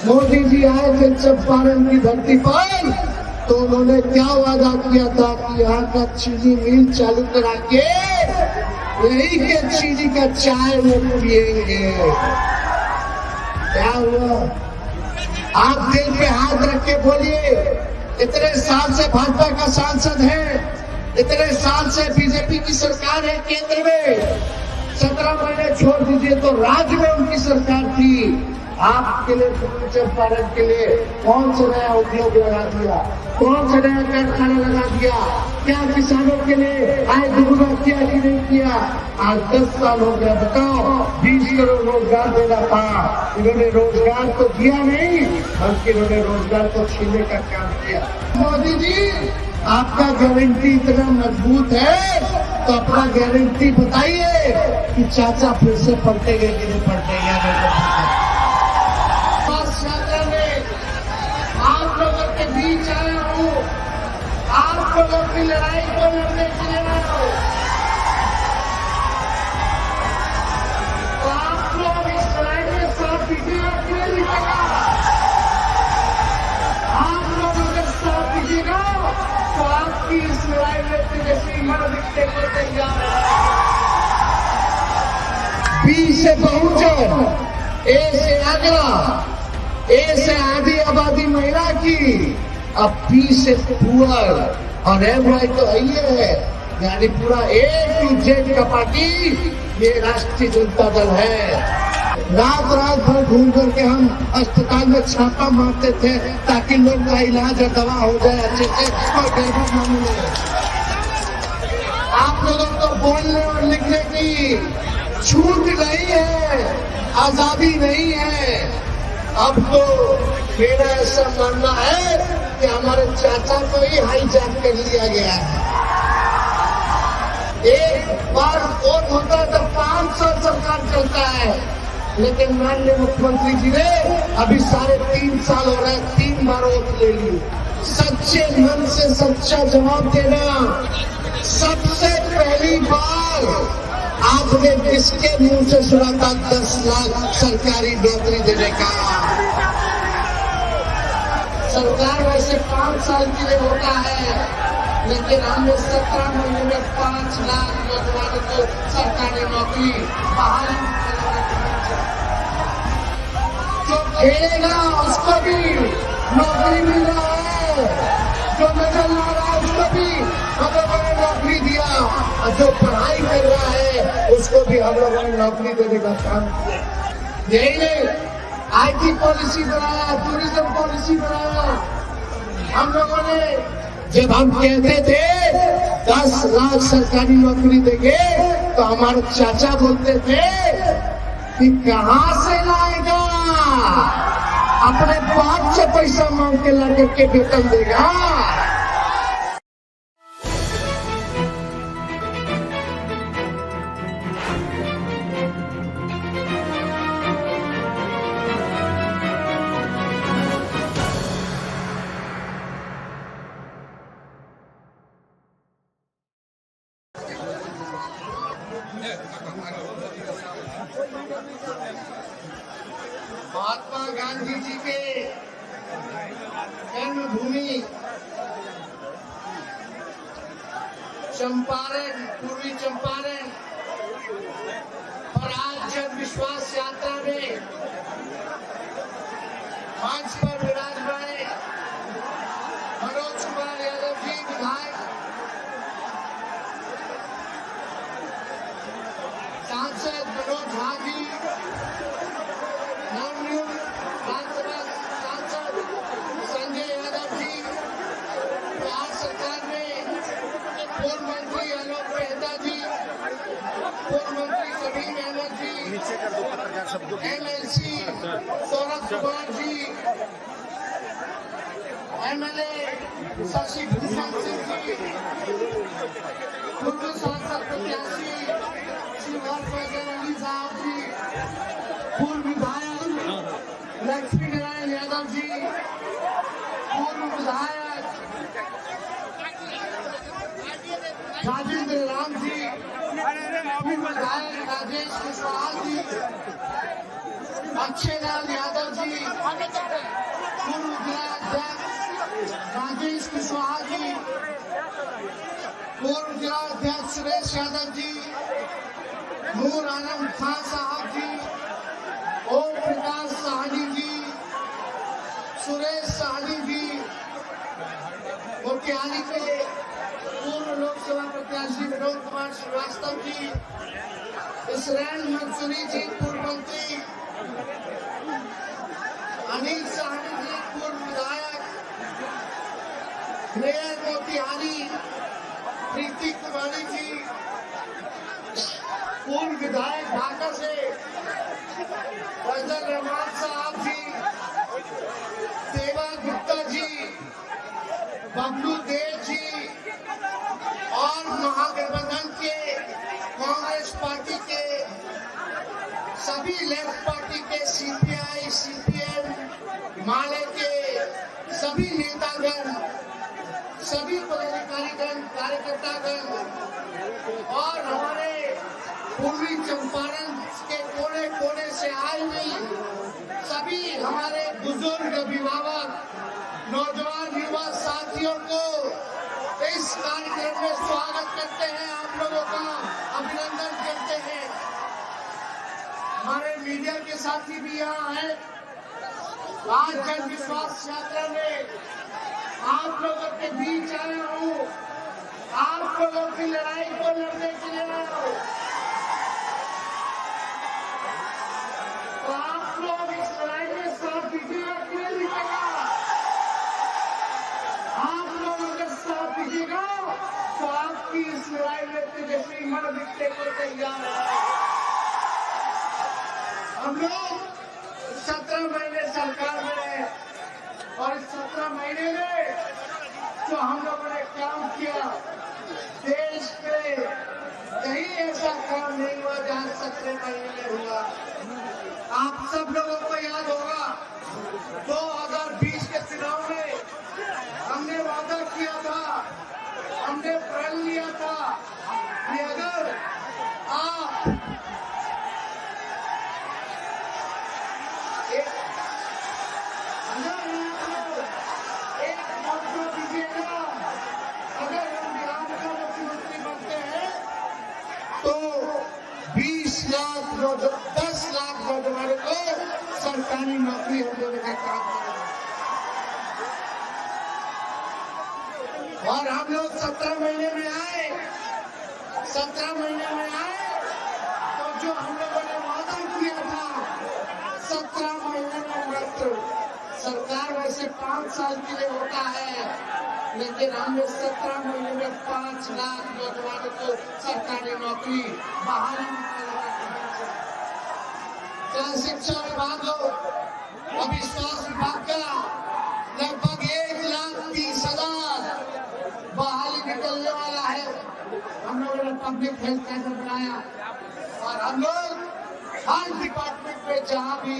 मोदी जी आए थे चंपारण की धरती पर, तो उन्होंने क्या वादा किया था कि यहाँ का चीनी मिल चालू करा के यही के चीनी का चाय वो पिएंगे। क्या हुआ? आप दिल पे हाथ रख के बोलिए, इतने साल से भाजपा का सांसद है, इतने साल से बीजेपी की सरकार है केंद्र में, 17 महीने छोड़ दीजिए तो राज्य में उनकी सरकार थी। आपके लिए चंपारण के लिए कौन सा नया उद्योग लगा दिया, कौन सा नया कारखाना लगा दिया? क्या किसानों के लिए आय दुगुना किया कि नहीं किया? आज 10 साल हो गया, बताओ 20 करोड़ रोजगार देना था, इन्होंने रोजगार तो दिया नहीं बल्कि इन्होंने रोजगार को छीनने का काम किया। मोदी जी, आपका गारंटी इतना मजबूत है तो अपना गारंटी बताइए कि चाचा फिर से पलटेंगे कि नहीं पलटेंगे। आप लोगों के बीच आया हूँ, आप लोगों की लड़ाई को लड़ने के लिए आया हूँ, तो आप लोग इस लड़ाई में साथ दीजिएगा कि नहीं दीजिएगा? आप लोग अगर साथ दीजिएगा तो आपकी इस लड़ाई में तेजस्वी मर दिखने को तैयार है। बी से बहुजन, ए से आगरा, ए से आधी आबादी महिला की, अब पी से पुअर और एम वाई तो ये है, यानी पूरा ए टू जेड का पार्टी ये राष्ट्रीय जनता दल है। रात रात भर घूम करके हम अस्पताल में छापा मारते थे ताकि लोग का इलाज और दवा हो जाए अच्छे से और गड़बड़ न मिले। आप लोगों को बोलने और लिखने की छूट नहीं है, आजादी नहीं है। अब तो मेरा ऐसा मानना है कि हमारे चाचा को ही हाईजैक कर लिया गया है। एक बार वोट होता है तो 5 साल सरकार चलता है, लेकिन माननीय मुख्यमंत्री जी ने अभी 3.5 साल हो रहे हैं, 3 बार वोट ले ली। सच्चे मन से सच्चा जवाब देना। सबसे पहली बार आपने किसके मुंह से सुना था 10 लाख सरकारी नौकरी देने का? सरकार वैसे 5 साल के लिए होता है, लेकिन हमने 17 महीने में 5 लाख नौजवानों को सरकारी नौकरी बहाल। जो खेलेगा उसको भी नौकरी मिल रहा है, जो नजर ला रहा है उसको भी हम लोगों ने नौकरी दिया, और जो पढ़ाई कर रहा है उसको भी हम लोगों ने नौकरी देने का काम किया। यही नहीं, IT पॉलिसी बनाया, टूरिज्म पॉलिसी बनाया हम लोगों ने। जब हम कहते थे 10 लाख सरकारी नौकरी देंगे तो हमारे चाचा बोलते थे कि कहां से लाएगा, अपने बाप से पैसा मांग के ला करके वेतन देगा। महात्मा गांधी जी के जन्मभूमि चंपारण, पूर्वी चंपारण, और आज जन विश्वास यात्रा में मंच पर विराजमान मनोज कुमार यादव जी विधायक, सांसद मनोज झा जी, नवनियुक्त राज्यसभा सांसद संजय यादव जी, बिहार सरकार में पूर्व मंत्री आलोक मेहता जी, पूर्व मंत्री कबीर अहमद जी, MLC सौरभ कुमार जी, MLA शशि भूषण सिंह जी, पूर्व सांसद प्रत्याशी श्री हरभजन अली साहब जी, पूर्व विधायक लक्ष्मी नारायण यादव जी, पूर्व विधायक राजेंद्र राम जी, पूर्व विधायक राजेश कुशवाहा जी, अक्षय लाल यादव जी, कुशवाहा जी, पूर्व जिलाध्यक्ष सुरेश यादव जी, नूर आलम खान साहब जी, ओम प्रकाश साहनी जी, सुरेश साहनी जी, मोतिहारी के पूर्व लोकसभा प्रत्याशी विनोद कुमार श्रीवास्तव जी, इसरैन मंसूरी जी, पूर्व मंत्री अनिल साहनी जी, पूर्व विधायक, मेयर मोतिहारी प्रीति कुमारी जी, पूर्व विधायक ढाका से फजल रहमान साहब जी, देवा गुप्ता जी, बबलू देव जी और महागठबंधन के कांग्रेस पार्टी के सभी लेफ्ट पार्टी के सीपीआई, सीपीएम, माले के सभी नेतागण, सभी पदाधिकारीगण, कार्यकर्तागण और हमारे पूर्वी चंपारण के कोने कोने से आए हुए सभी हमारे बुजुर्ग, अभिभावक, नौजवान, युवा साथियों को इस कार्यक्रम में स्वागत करते हैं, आप लोगों का अभिनंदन करते हैं। हमारे मीडिया के साथी भी यहाँ हैं। आज जन विश्वास यात्रा में आप लोगों के बीच आया हूँ, आप लोगों की लड़ाई को लड़ने के लिए आया हूँ। तो आप लोग इस लड़ाई में साथ दीजिएगा कि नहीं दीजिएगा? आप लोग अगर साथ दीजिएगा तो आपकी इस लड़ाई में तेजस्वी मर दिखने को तैयार है। हम लोग 17 महीने सरकार में रहे और इस 17 महीने में जो हम लोगों ने काम किया, देश पे कहीं ऐसा काम नहीं हुआ जहां 17 महीने में हुआ। आप सब लोगों को याद होगा 2020 के चुनाव में हमने वादा किया था, हमने प्रण लिया था कि अगर आप तो 10 लाख नौजवानों को सरकारी नौकरी हम देने का काम करेंगे। और हम लोग 17 महीने में आए, 17 महीने में आए तो जो हम लोगों ने वादा किया था 17 महीने में मात्र, सरकार वैसे 5 साल के लिए होता है, लेकिन हमने 17 महीने में 5 लाख नौजवानों को सरकारी नौकरी बहाली, चाहे शिक्षा विभाग हो, अविश्वास विभाग का लगभग 1,30,000 बहाली निकलने वाला है। हम लोगों ने पब्लिक हेल्थ सेंटर बनाया और हम लोग हर डिपार्टमेंट में जहां भी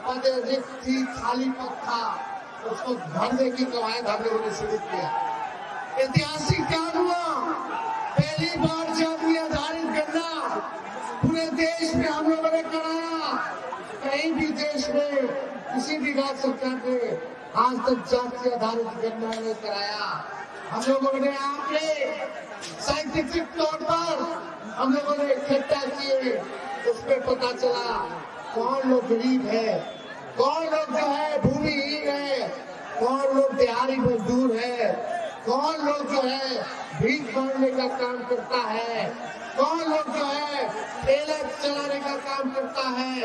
पद रिक्त थी, खाली पद था, उसको भरने की कवायद हम लोगों ने शुरू किया। ऐतिहासिक काम हुआ, पहली बार जाति आधारित गणना पूरे देश में हम लोगों ने कराया। कहीं भी देश में किसी भी राज्य सरकार ने आज तक जाति आधारित गणना नहीं कराया। हम लोगों ने आंकड़े साइंटिफिक तौर पर हम लोगों ने इकट्ठा किए, उसमें पता चला कौन लोग गरीब है, कौन लोग जो है भूमिहीन है, कौन लोग दिहाड़ी मजदूर है, कौन लोग जो है भीख मांगने का काम करता है, कौन लोग जो है ठेला चलाने का काम करता है,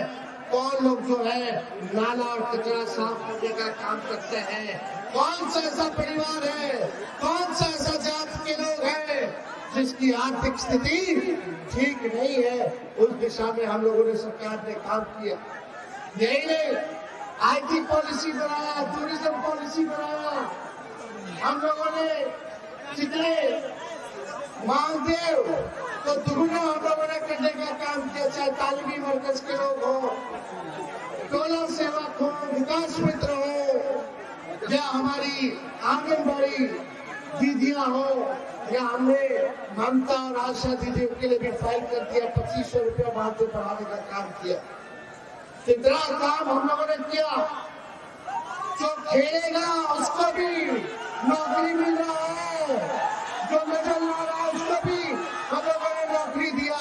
कौन लोग जो है नाला और कचरा साफ करने का काम करते हैं, कौन सा ऐसा परिवार है, कौन सा ऐसा जाति के लोग हैं जिसकी आर्थिक स्थिति ठीक नहीं है। उस दिशा में हम लोगों ने, सरकार ने काम किया। यही नहीं, आईटी पॉलिसी बनाया, टूरिज्म पॉलिसी बनाया। हम लोगों ने जितने मानदेव तो दुगुना हम लोगों ने करने का काम किया, चाहे तालीमी मरकज के लोग हो, टोला सेवक हो, विकास मित्र हो, या हमारी आंगनबाड़ी दीदियां हो, या हमने ममता और आशा दीदियों के लिए भी फाइल कर दिया, 2500 रुपया मानदेय बढ़ाने का काम किया। इतना काम हम लोगों ने किया। जो खेलेगा उसको भी नौकरी मिल रहा है, जो नजर ला रहा है उसको भी हम लोगों ने नौकरी दिया,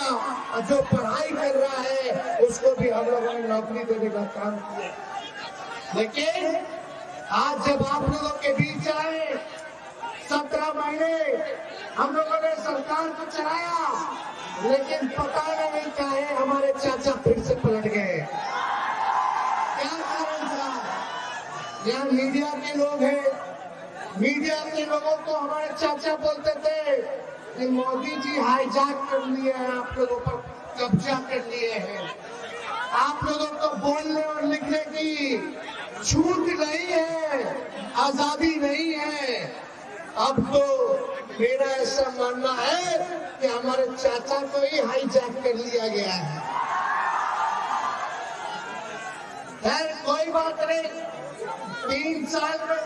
और जो पढ़ाई कर रहा है उसको भी हम लोगों ने नौकरी देने का काम किया। लेकिन आज जब आप लोगों के बीच आए, 17 महीने हम लोगों ने सरकार को चलाया, लेकिन पता नहीं काहे हमारे चाचा फिर से पलट गए। क्या कारण था? यहाँ मीडिया के लोग हैं, मीडिया के लोगों को हमारे चाचा बोलते थे कि मोदी जी हाईजैक कर लिए हैं, आप लोगों पर कब्जा कर लिए हैं, आप लोगों को बोलने और लिखने की छूट नहीं है, आजादी नहीं है। अब तो मेरा ऐसा मानना है कि हमारे चाचा को ही हाईजैक कर लिया गया है। खैर कोई बात नहीं, 3 साल में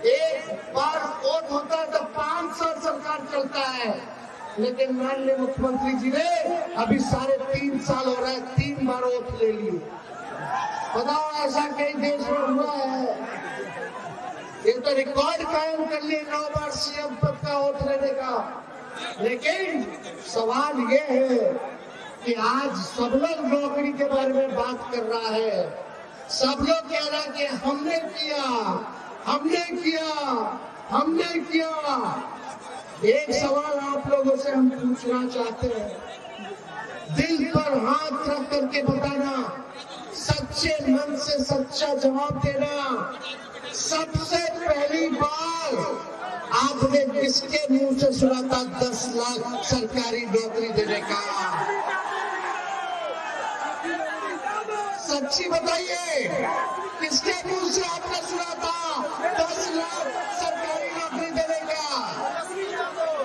एक बार वोट होता है तो 5 साल सरकार चलता है, लेकिन माननीय मुख्यमंत्री जी ने अभी 3.5 साल हो रहा है, 3 बार वोट ले लिए। बताओ ऐसा कई देश में हुआ है? ये तो रिकॉर्ड कायम कर लिए 9 बार सीएम पद का वोट लेने का। लेकिन सवाल ये है कि आज सब लोग नौकरी के बारे में बात कर रहा है, सब लोग कह रहा है कि हमने किया, हमने किया, हमने किया। एक सवाल आप लोगों से हम पूछना चाहते हैं, दिल पर हाथ रख करके बताना, सच्चे मन से सच्चा जवाब देना। सबसे पहली बार आपने किसके मुंह से सुना था 10 लाख सरकारी नौकरी देने का? सच्ची बताइए, किसके मुंह से आपने सुना था 10 लाख सरकारी नौकरी देने का?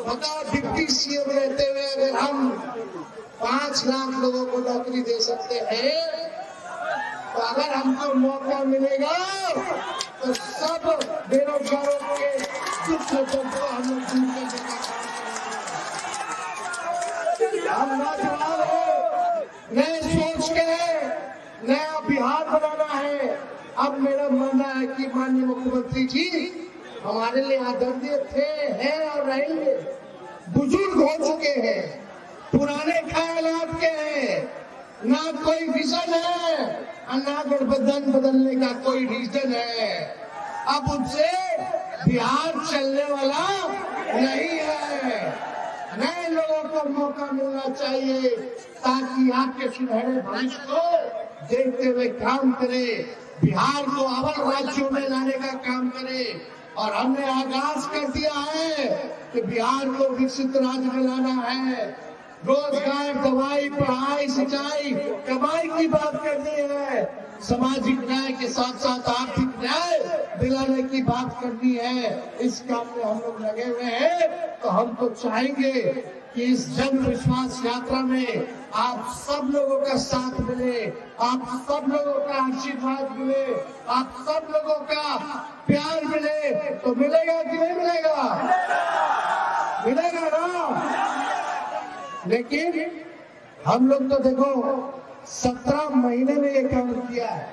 बताओ, डिप्टी सीएम रहते हुए अगर हम 5 लाख लोगों को नौकरी दे सकते हैं, तो अगर हमको मौका मिलेगा तो सब बेरोजगारों के दुख को हम लोग दूर करने का काम हम नौजवान हो, नए सोच के नया बिहार बनाना है। अब मेरा मानना है कि माननीय मुख्यमंत्री जी हमारे लिए आदरणीय थे, हैं और रहेंगे। बुजुर्ग हो चुके हैं, पुराने ख्यालात के हैं, ना कोई विजन है और ना गठबंधन बदलने का कोई रीजन है। अब उनसे बिहार चलने वाला नहीं है। नए लोगों को मौका मिलना चाहिए ताकि यहाँ के सुनहरे भविष्य को देखते हुए काम करे, बिहार को अव्वल राज्यों में लाने का काम करे। और हमने आगाज कर दिया है कि बिहार को विकसित राज्य में लाना है। रोजगार, दवाई, पढ़ाई, सिंचाई, कमाई की बात करनी है, सामाजिक न्याय के साथ साथ आर्थिक न्याय दिलाने की बात करनी है। इस काम में हम लोग लगे हुए हैं। तो हम तो चाहेंगे कि इस जन विश्वास यात्रा में आप सब लोगों का साथ मिले, आप सब लोगों का आशीर्वाद मिले, आप सब लोगों का प्यार मिले। तो मिलेगा कि नहीं मिलेगा? मिलेगा ना? लेकिन हम लोग तो देखो 17 महीने में ये काम किया है,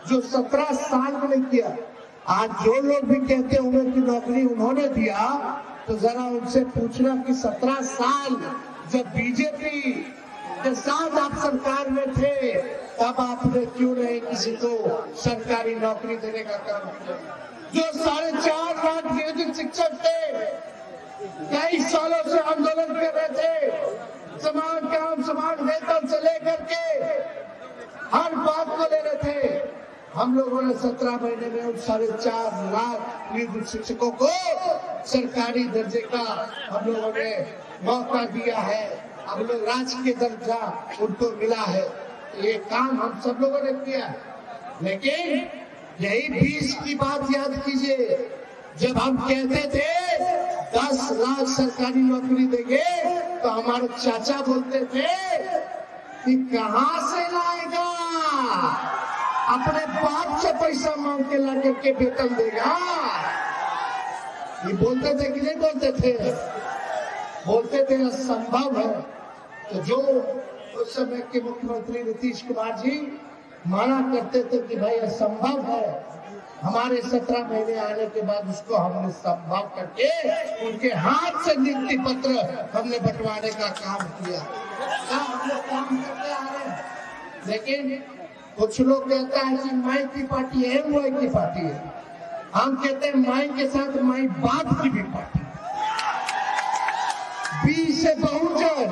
जो 17 साल में नहीं किया। आज जो लोग भी कहते होंगे कि नौकरी उन्होंने दिया, तो जरा उनसे पूछना कि 17 साल जब बीजेपी के साथ आप सरकार में थे, तब आपने क्यों नहीं किसी को सरकारी नौकरी देने का काम किया? जो 4.5 लाख नियोजित शिक्षक थे, कई सालों से आंदोलन कर रहे थे, समान काम समान वेतन से लेकर के हर बात को ले रहे थे। हम लोगों ने 17 महीने में उन 4.5 लाख नियोजित शिक्षकों को सरकारी दर्जे का हम लोगों ने मौका दिया है। हम लोग राजकीय दर्जा उनको मिला है। ये काम हम सब लोगों ने किया है। लेकिन यही 20 की बात याद कीजिए, जब हम कहते थे 10 लाख सरकारी नौकरी देंगे, तो हमारे चाचा बोलते थे कि कहां से लाएगा, अपने बाप से पैसा मांग के ला करके वेतन देगा। ये बोलते थे कि नहीं बोलते थे? बोलते थे असंभव है। तो जो उस समय के मुख्यमंत्री नीतीश कुमार जी माना करते थे कि भाई असंभव है, हमारे 17 महीने आने के बाद उसको हमने संभव करके उनके हाथ से नियुक्ति पत्र हमने बंटवाने का काम किया। हम लोग काम करते आ रहे हैं, लेकिन कुछ लोग कहता है कि माई की पार्टी है, माई की पार्टी है। हम कहते हैं माई के साथ माई बाप की भी पार्टी। बी से बहुजन,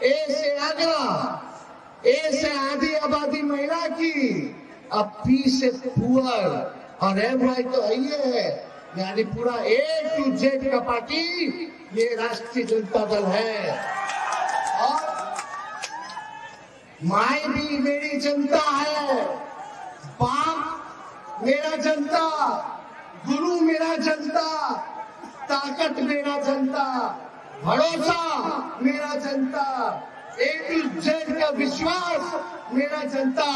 ए से आगरा, ए से आधी आबादी महिला की, अब पी से पुअर और एम वाई तो है, यानी पूरा ए टू जेड का पार्टी ये राष्ट्रीय जनता दल है। और माई भी मेरी जनता है, बाप मेरा जनता, गुरु मेरा जनता, ताकत मेरा जनता, भरोसा मेरा जनता, ए टू जेड का विश्वास मेरा जनता।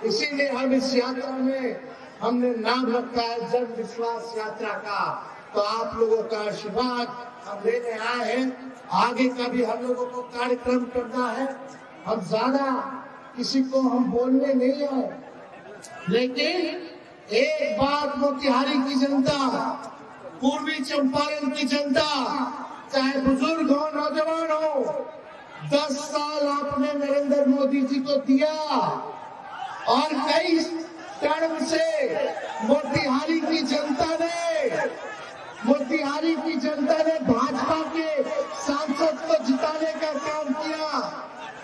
इसीलिए हम इस यात्रा में हमने नाम रखा है जन विश्वास यात्रा का। तो आप लोगों का आशीर्वाद हम लेने आए हैं। आगे का भी हम लोगों को कार्यक्रम करना है। हम ज्यादा किसी को हम बोलने नहीं आए, लेकिन एक बात मोतिहारी की जनता, पूर्वी चंपारण की जनता, चाहे बुजुर्ग हो नौजवान हो, 10 साल आपने नरेंद्र मोदी जी को दिया और कई टर्म से मोतिहारी की जनता ने भाजपा के सांसद को जिताने का काम किया,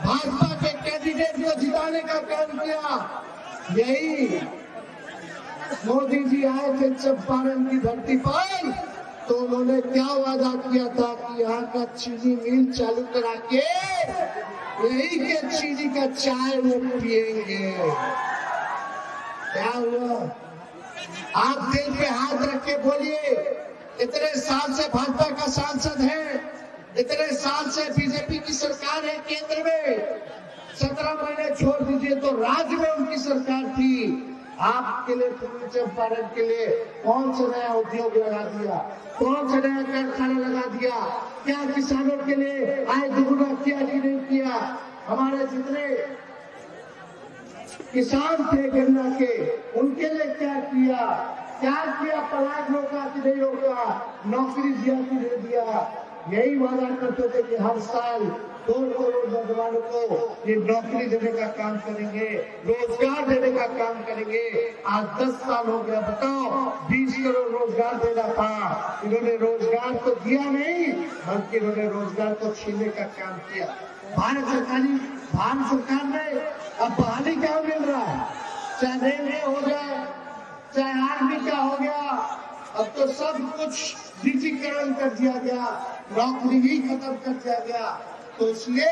भाजपा के कैंडिडेट को जिताने का काम किया। यही मोदी जी आए थे चंपारण की धरती पर, तो उन्होंने क्या वादा किया था कि यहाँ का चीनी मिल चालू करा के यही के चीनी का चाय वो पिएंगे। क्या हुआ? आप दिल पे हाथ रख के बोलिए, इतने साल से भाजपा का सांसद है, इतने साल से बीजेपी की सरकार है केंद्र में, 17 महीने छोड़ दीजिए तो राज्य में उनकी सरकार थी। आपके लिए, पूर्वी चंपारण के लिए कौन सा नया उद्योग लगा दिया, कौन सा नया कारखाना लगा दिया? क्या किसानों के लिए आय दोगुना किया कि नहीं किया? हमारे जितने किसान थे गन्ना के, उनके लिए क्या किया? पलायन रोका कि नहीं रोका? नौकरी दिया कि नहीं दिया? यही वादा करते थे कि हर साल 2 करोड़ नौजवानों को ये नौकरी देने का काम करेंगे, रोजगार देने का काम करेंगे। आज 10 साल हो गया, बताओ 20 करोड़ रोजगार देना था, इन्होंने रोजगार तो दिया नहीं, बल्कि इन्होंने रोजगार को छीनने का काम किया। भारत सरकार में अब बहाली क्या मिल रहा है? चाहे रेलवे हो जाए, चाहे आर्मी का हो गया, अब तो सब कुछ डिजिटलीकरण कर दिया गया, नौकरी ही खत्म कर दिया गया। तो इसलिए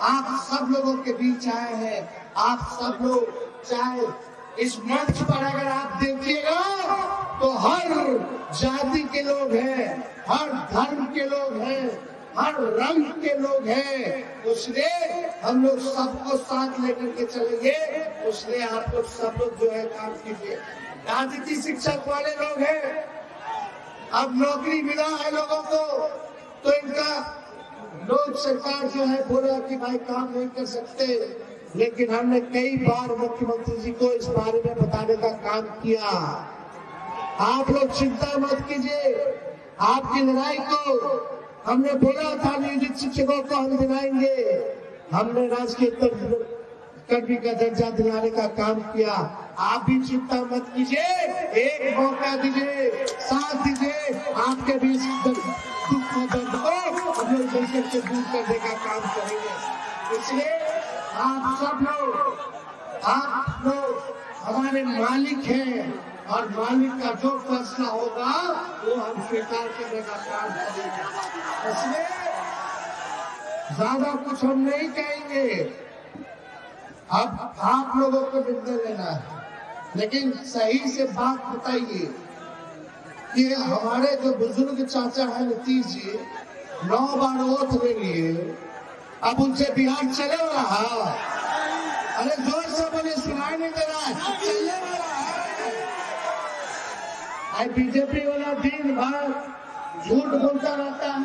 आप सब लोगों के बीच आए हैं। आप सब लोग, चाहे इस मंच पर अगर आप देखिएगा तो हर जाति के लोग हैं, हर धर्म के लोग हैं, हर रंग के लोग हैं। इसलिए हम लोग सबको साथ लेकर के चलेंगे। इसलिए आप लोग सब लोग जो है काम कीजिए। राजनीति शिक्षक वाले लोग हैं, अब नौकरी मिला है लोगों को, तो इनका लोग सरकार जो है बोला कि भाई काम नहीं कर सकते, लेकिन हमने कई बार मुख्यमंत्री जी को इस बारे में बताने का काम किया। आप लोग चिंता मत कीजिए, आपकी लड़ाई को हमने बोला था नियोजित शिक्षकों को हम दिलाएंगे। हमने राजकीय कर्मी का दर्जा दिलाने का काम किया। आप भी चिंता मत कीजिए, एक मौका दीजिए, साथ दीजिए, आपके बीच दुख और दर्द को हम लोग मिलकर के दूर करने का काम करेंगे। इसलिए आप लोग हमारे मालिक हैं और मालिक का जो फैसला होगा वो हम स्वीकार करने का काम करेंगे। इसलिए ज्यादा कुछ हम नहीं कहेंगे। अब आप लोगों को निर्णय लेना है, लेकिन सही से बात बताइए कि हमारे जो बुजुर्ग चाचा है नीतीश जी, 9 बार वोट ले लिए, अब उनसे बिहार चले रहा? अरे जोर से बोलिए, सुनाई नहीं दे रहा है, चलने वाला है। बीजेपी वाला दिन भर झूठ बोलता रहता है,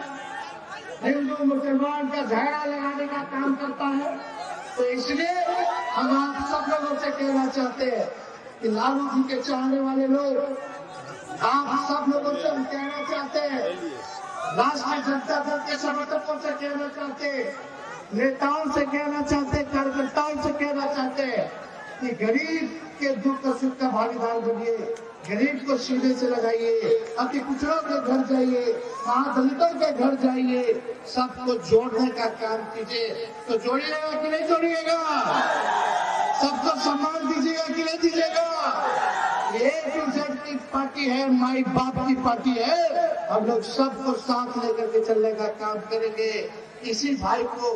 हिंदू मुसलमान का झगड़ा लगाने का काम करता है। तो इसलिए हम आप सब लोगों से कहना चाहते हैं, कि लालू जी के चाहने वाले लोग, आप सब लोगों से हम कहना चाहते हैं, राष्ट्रीय जनता दल के समर्थकों से कहना चाहते हैं, नेताओं से कहना चाहते हैं, कार्यकर्ताओं से कहना चाहते हैं कि गरीब के दुख और सुख का भागीदार बनिए, गरीब को सीधे से लगाइए, अति पिछड़ों के घर जाइए, महादलितों के घर जाइए, सबको जोड़ने का काम कीजिए। तो जोड़िएगा कि नहीं जोड़िएगा? सबको सम्मान दीजिएगा कि नहीं दीजिएगा? A-Z की पार्टी है, माई बाप की पार्टी है। हम लोग सबको साथ लेकर के चलने का काम करेंगे। इसी भाई को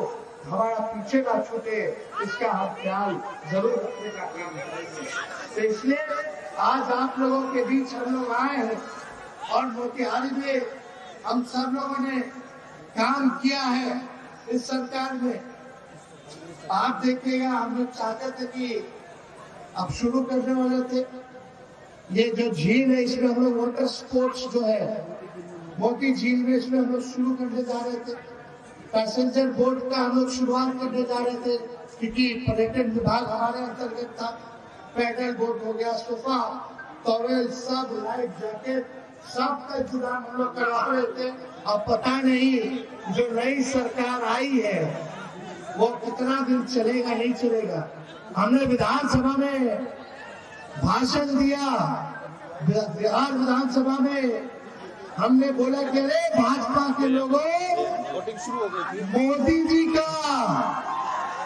हमारा पीछे ना छूटे, इसका हम ख्याल जरूर रखने का काम करेंगे। तो इसलिए आज आप लोगों के बीच हम लोग आए हैं और मोतिहारी में हम सब लोगों ने काम किया है इस सरकार में। आप देखिएगा, हम लोग चाहते थे कि अब शुरू करने वाले थे, ये जो झील है इसमें हम लोग वाटर स्पोर्ट्स जो है मोती झील में, इसमें हम लोग शुरू करने जा रहे थे। पैसेंजर बोट का हम लोग शुरुआत करने जा रहे थे, क्योंकि पर्यटन विभाग हमारे अंतर्गत था। पैडल बोट हो गया, सोफा, टॉवेल, सब लाइफ जैकेट, सब का जुगाड़ हम लोग करवा रहे थे। अब पता नहीं जो नई सरकार आई है वो कितना दिन चलेगा नहीं चलेगा। हमने विधानसभा में भाषण दिया, बिहार विधानसभा में हमने बोला कि अरे भाजपा के लोगों, मोदी जी का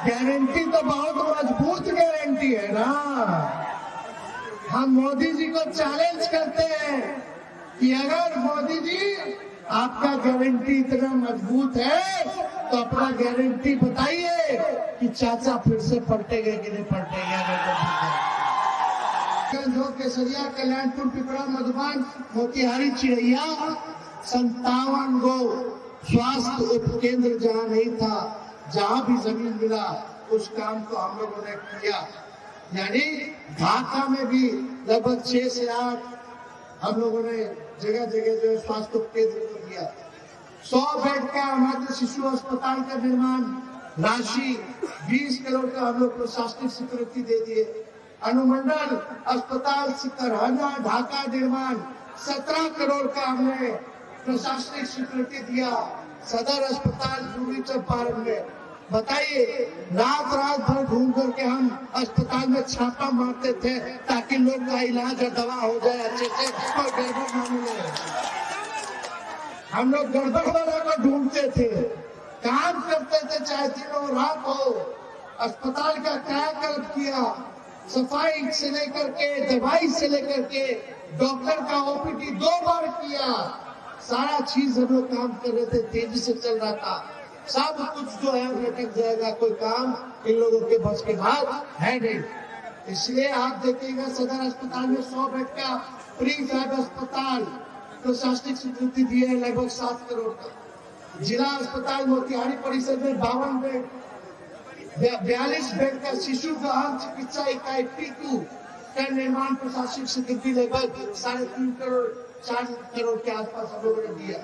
गारंटी तो बहुत मजबूत गारंटी है ना। हम मोदी जी को चैलेंज करते हैं कि अगर मोदी जी आपका गारंटी इतना मजबूत है तो अपना गारंटी बताइए कि चाचा फिर से पलटेंगे कि नहीं पलटेंगे। केसरिया, कल्याणपुर, पिपरा, मधुबन, मोतिहारी, चिड़ैया 57 गो स्वास्थ्य उपकेंद्र जहाँ नहीं था, जहाँ भी जमीन मिला उस काम को हम लोगों ने किया। यानी ढाका में भी लगभग 6 से 8 हम लोगों ने जगह जगह जो स्वास्थ्य उपकेंद्र को दिया। 100 बेड का मातृ शिशु अस्पताल का निर्माण राशि 20 करोड़ का हम लोग प्रशासनिक स्वीकृति दे दिए। अनुमंडल अस्पताल सिकरहना ढाका निर्माण 17 करोड़ का हमने प्रशासनिक स्वीकृति दिया। सदर अस्पताल पूर्वी चंपारण में, बताइए, रात रात भर घूम करके हम अस्पताल में छापा मारते थे ताकि लोग का इलाज और दवा हो जाए अच्छे से, कोई गड़बड़ न मिले। हम लोग गड़बड़ वाला को ढूंढते थे, काम करते थे, चाहे दिनों रात हो। अस्पताल का कायाकल्प किया, सफाई से लेकर के दवाई से लेकर के डॉक्टर का ओपीडी 2 बार किया। सारा चीज हम लोग काम कर रहे थे, तेजी से चल रहा था। सब कुछ जो है लटक जाएगा, कोई काम इन लोगों के बस के बात है नहीं। इसलिए आप देखिएगा सदर अस्पताल में 100 बेड का प्री फैब अस्पताल प्रशासनिक स्वीकृति दिए है, लगभग 7 करोड़ का। जिला अस्पताल मोतिहारी परिसर में 52 बेड, 42 बेड का शिशु गहन चिकित्सा इकाई P2 का निर्माण प्रशासनिक स्वीकृति लगभग 3.5 करोड़ 4 करोड़ के आसपास हम लोगों ने दिया।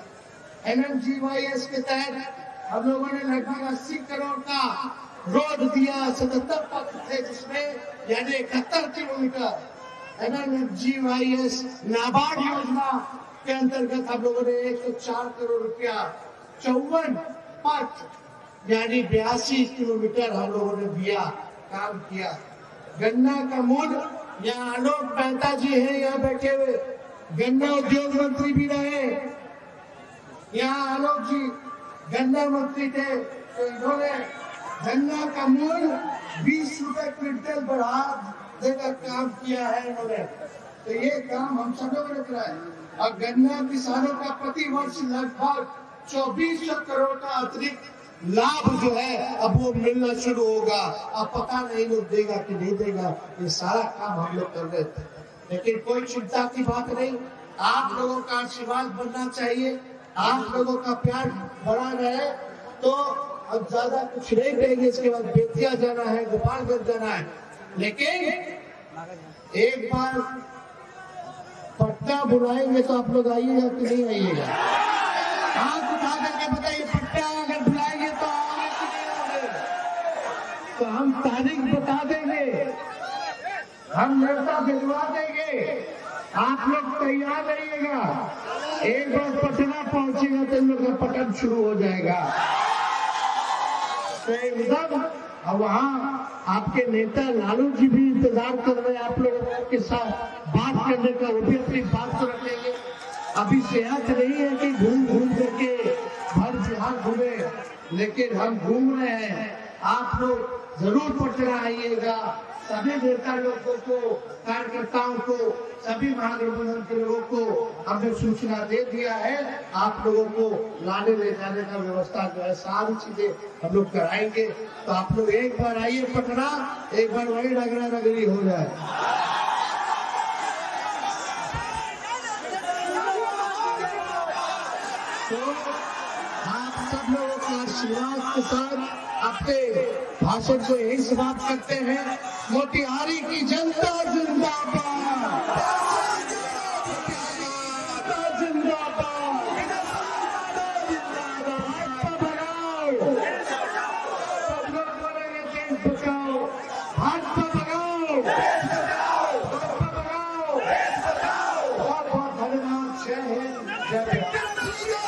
MMGYS के तहत हम लोगों ने लगभग 80 करोड़ का रोड दिया। 77 पथ थे जिसमें, यानी 71 किलोमीटर। MMGYS नाबार्ड योजना के अंतर्गत हम लोगों ने 104 करोड़ रुपया 54 पथ यानी 82 किलोमीटर हम लोगों ने दिया, काम किया। गन्ना का मूल्य, यहाँ आलोक मेहता जी हैं यहाँ बैठे हुए, गन्ना उद्योग मंत्री भी रहे। यहाँ आलोक जी गन्ना मंत्री थे, तो इन्होंने गन्ना का मूल्य 20 रुपए क्विंटल बढ़ा देकर काम किया है इन्होंने। तो ये काम हम सब लोगों ने कराया। और गन्ना किसानों का प्रति वर्ष लगभग 2400 करोड़ का अतिरिक्त लाभ जो है अब वो मिलना शुरू होगा। अब पता नहीं लोग देगा कि नहीं देगा, ये सारा काम हम लोग कर रहे थे। लेकिन कोई चिंता की बात नहीं, आप लोगों का आशीर्वाद बनना चाहिए, आप लोगों का प्यार बना रहे तो अब ज्यादा कुछ नहीं कहेंगे। इसके बाद बेतिया जाना है, गोपालगंज जाना है, लेकिन एक बार पट्टा बुलाएंगे तो आप लोग आइएगा कि नहीं आइएगा? हाथ उठा करके बताइए, पट्टा अगर बुलाएंगे तो आएंगे कि नहीं आएंगे? तो हम तारीख बता देंगे, हम नेता भिजवा देंगे, आप लोग तैयार रहिएगा। एक बार पटना पहुंचेगा तो इन लोग का पतन शुरू हो जाएगा। तो एकदम वहाँ आपके नेता लालू जी भी इंतजार कर रहे हैं आप लोगों के साथ बात करने का। वो भी अपनी बात तो रखेंगे। अभी सेहत नहीं है कि घूम घूम करके भर बिहार घूमे, लेकिन हम घूम रहे हैं। आप लोग जरूर पटना आइएगा। सभी नेता लोगों को, कार्यकर्ताओं को, सभी महागठबंधन के लोगों को हमने सूचना दे दिया है। आप लोगों को लाने ले जाने का व्यवस्था जो है सारी चीजें हम लोग कराएंगे। तो आप लोग एक बार आइए पटना, एक बार वही रगड़ा रगड़ी हो जाए। तो आप सब लोगों का आशीर्वाद के साथ अपने भाषण को यही समाप्त करते हैं। मोतिहारी की जनता जिंदाबाद, जिंदाबाद, भाजपा भगाओ, सब लोग बोलेंगे देश बचाओ, भाजपा भगाओ, भाजपा भगाओ। बहुत बहुत धन्यवाद। जय हिंद, जय भारत।